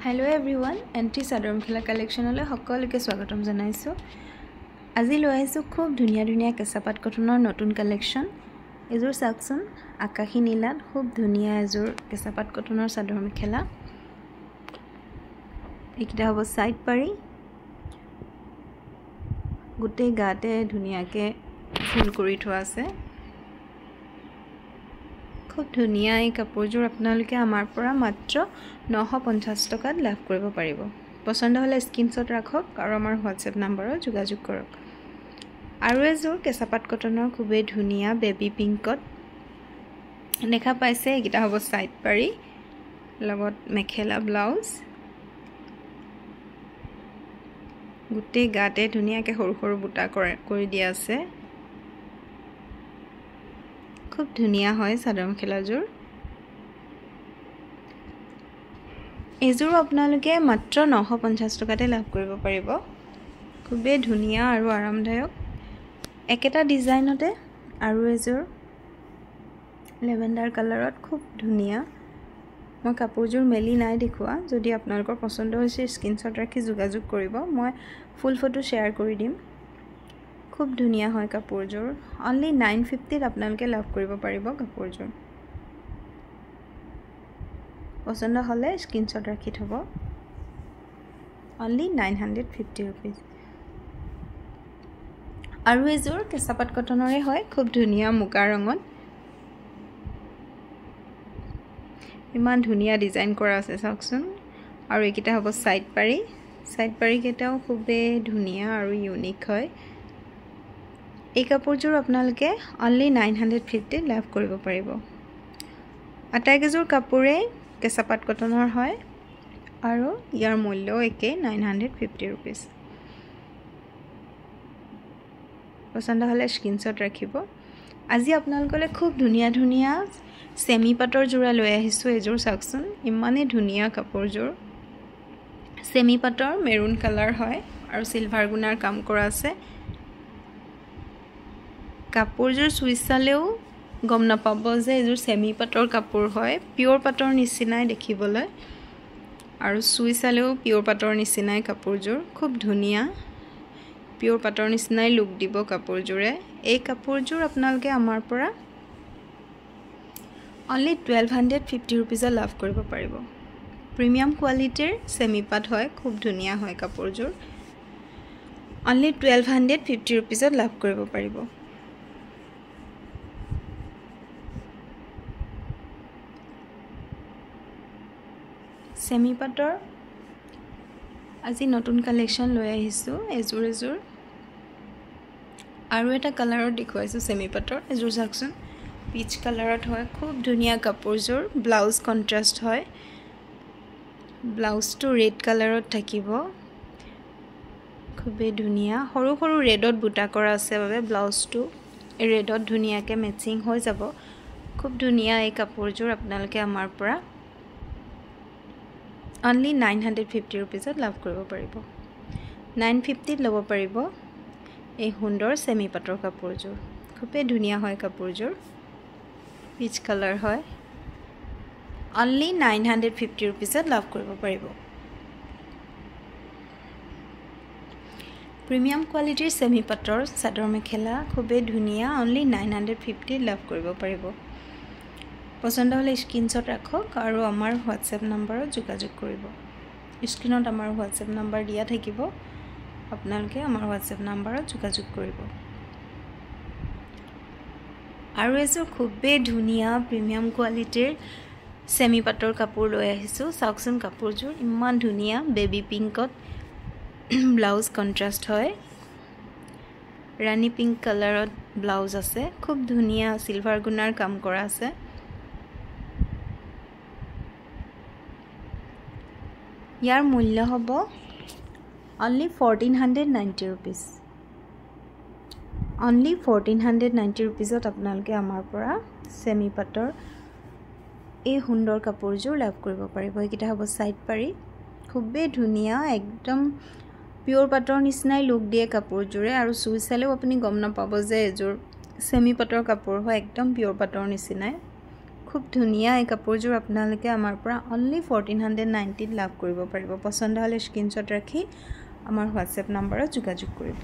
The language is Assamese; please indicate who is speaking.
Speaker 1: Hello everyone, anti chador mekhela কালেকশ্যনলৈ সকলোকে স্বাগতম জনাইছোঁ। আজি লৈ আহিছোঁ খুব ধুনীয়া ধুনীয়া কেঁচাপাত কটনৰ নতুন কালেকশ্যন। এযোৰ চাওকচোন, আকাশী নীলাত খুব ধুনীয়া এযোৰ কেঁচাপাত কটনৰ চাদৰ মেখেলা। এইকেইটা হ'ব সাইড পাৰি, গোটেই গাতে ধুনীয়াকৈ ফুল কৰি থোৱা আছে। খুব ধুনীয়া এই কাপোৰযোৰ আপোনালোকে আমাৰ পৰা মাত্ৰ 950 টকাত লাভ কৰিব পাৰিব। পছন্দ হ'লে স্ক্ৰীনশ্বট ৰাখক আৰু আমাৰ হোৱাটছএপ নম্বৰত যোগাযোগ কৰক। আৰু এযোৰ কেঁচাপাত কটনৰ খুবেই ধুনীয়া বেবী পিংকত দেখা পাইছে। এইকেইটা হ'ব সাইড পাৰি, লগত মেখেলা ব্লাউজ। গোটেই গাতে ধুনীয়াকৈ সৰু সৰু বুটা কৰি দিয়া আছে। খুব ধুনীয়া হয় চাদৰ মেখেলাযোৰ। এযোৰ আপোনালোকে মাত্ৰ 950 টকাতে লাভ কৰিব পাৰিব। খুবেই ধুনীয়া আৰু আৰামদায়ক। একেটা ডিজাইনতে আৰু এযোৰ লেভেণ্ডাৰ কালাৰত খুব ধুনীয়া। মই কাপোৰযোৰ মেলি নাই দেখুওৱা, যদি আপোনালোকৰ পচন্দ হৈছে স্ক্ৰীনশ্বট ৰাখি যোগাযোগ কৰিব, মই ফুল ফটো শ্বেয়াৰ কৰি দিম। খুব ধুনীয়া হয় কাপোৰযোৰ। অনলি 950ত আপোনালোকে লাভ কৰিব পাৰিব কাপোৰযোৰ। পছন্দ হ'লে স্ক্ৰীনশ্বট ৰাখি থ'ব। Only 950 rupees. আৰু এযোৰ কেঁচাপাত কটনৰে হয়, খুব ধুনীয়া মুগা ৰঙত। ইমান ধুনীয়া ডিজাইন কৰা আছে চাওকচোন। আৰু এইকেইটা হ'ব সাইড পাৰি। সাইড পাৰিকেইটাও খুবেই ধুনীয়া আৰু ইউনিক হয়। এই কাপোৰযোৰ আপোনালোকে অনলি 950 লাভ কৰিব পাৰিব। আটাইকেইযোৰ কাপোৰেই কেঁচাপাত কটনৰ হয় আৰু ইয়াৰ মূল্যও একেই 950 ৰুপিজ। পছন্দ হ'লে স্ক্ৰীনশ্বট ৰাখিব। আজি আপোনালোকলৈ খুব ধুনীয়া ধুনীয়া চেমি পাটৰ যোৰা লৈ আহিছোঁ। এযোৰ চাওকচোন, ইমানেই ধুনীয়া কাপোৰযোৰ। চেমি পাটৰ মেৰুন কালাৰ হয় আৰু চিলভাৰ গুণাৰ কাম কৰা আছে। কাপোৰযোৰ চুই চালেও গম নাপাব যে এযোৰ চেমি পাটৰ কাপোৰ হয়। পিয়ৰ পাটৰ নিচিনাই দেখিবলৈ আৰু চুই চালেও পিয়ৰ পাটৰ নিচিনাই কাপোৰযোৰ। খুব ধুনীয়া, পিয়ৰ পাটৰ নিচিনাই লুক দিব কাপোৰযোৰে। এই কাপোৰযোৰ আপোনালোকে আমাৰ পৰা অনলি 1250 ৰুপিজত লাভ কৰিব পাৰিব। প্ৰিমিয়াম কোৱালিটিৰ চেমি পাট হয়, খুব ধুনীয়া হয় কাপোৰযোৰ। অনলি 1250 ৰুপিজত লাভ কৰিব পাৰিব। চেমি পাটৰ আজি নতুন কালেকশ্যন লৈ আহিছোঁ এযোৰ এযোৰ। আৰু এটা কালাৰত দেখুৱাইছোঁ চেমি পাটৰ। এযোৰ চাওকচোন, পিচ কালাৰত হয়, খুব ধুনীয়া কাপোৰযোৰ। ব্লাউজ কণ্ট্ৰাষ্ট হয়। ব্লাউজটো ৰেড কালাৰত থাকিব, খুবেই ধুনীয়া। সৰু সৰু ৰেডত বুটা কৰা আছে বাবে ব্লাউজটো ৰেডত ধুনীয়াকৈ মেচিং হৈ যাব। খুব ধুনীয়া এই কাপোৰযোৰ আপোনালোকে আমাৰ পৰা অনলি 950 ৰুপিজত লাভ কৰিব পাৰিব। 950ত ল'ব পাৰিব এই সুন্দৰ চেমি পাটৰ কাপোৰযোৰ। খুবেই ধুনীয়া হয় কাপোৰযোৰ, পিচ কালাৰ হয়। অনলি 950 ৰুপিজত লাভ কৰিব পাৰিব। প্ৰিমিয়াম কোৱালিটিৰ চেমি পাটৰ চাদৰ মেখেলা খুবেই ধুনীয়া। অনলি 950ত লাভ কৰিব পাৰিব। পছন্দ হ'লে স্ক্ৰীনশ্বট ৰাখক আৰু আমাৰ হোৱাটছএপ নম্বৰত যোগাযোগ কৰিব। স্ক্ৰীনত আমাৰ হোৱাটছএপ নম্বৰ দিয়া থাকিব, আপোনালোকে আমাৰ হোৱাটছএপ নম্বৰত যোগাযোগ কৰিব। আৰু এযোৰ খুবেই ধুনীয়া প্ৰিমিয়াম কোৱালিটিৰ চেমি পাটৰ কাপোৰ লৈ আহিছোঁ। চাওকচোন কাপোৰযোৰ ইমান ধুনীয়া, বেবী পিংকত ব্লাউজ কণ্ট্ৰাষ্ট হয়। ৰাণী পিংক কালাৰত ব্লাউজ আছে। খুব ধুনীয়া চিলভাৰ গুণাৰ কাম কৰা আছে। ইয়াৰ মূল্য হ'ব অনলি 1490 ৰুপিজ। অনলি 1490 ৰুপিজত আপোনালোকে আমাৰ পৰা চেমি পাটৰ এই সুন্দৰ কাপোৰযোৰ লাভ কৰিব পাৰিব। এইকেইটা হ'ব সাইড পাৰি, খুবেই ধুনীয়া, একদম পিয়ৰ পাটৰ নিচিনাই লুক দিয়ে কাপোৰযোৰে। আৰু চুই চালেও আপুনি গম নাপাব যে এযোৰ চেমি পাটৰ কাপোৰ হয়, একদম পিয়ৰ পাটৰ নিচিনাই। খুব ধুনীয়া এই কাপোৰযোৰ আপোনালোকে আমাৰ পৰা অনলি 1490 লাভ কৰিব পাৰিব। পছন্দ হ'লে স্ক্ৰীনশ্বট ৰাখি আমাৰ হোৱাটছএপ নম্বৰত যোগাযোগ কৰিব।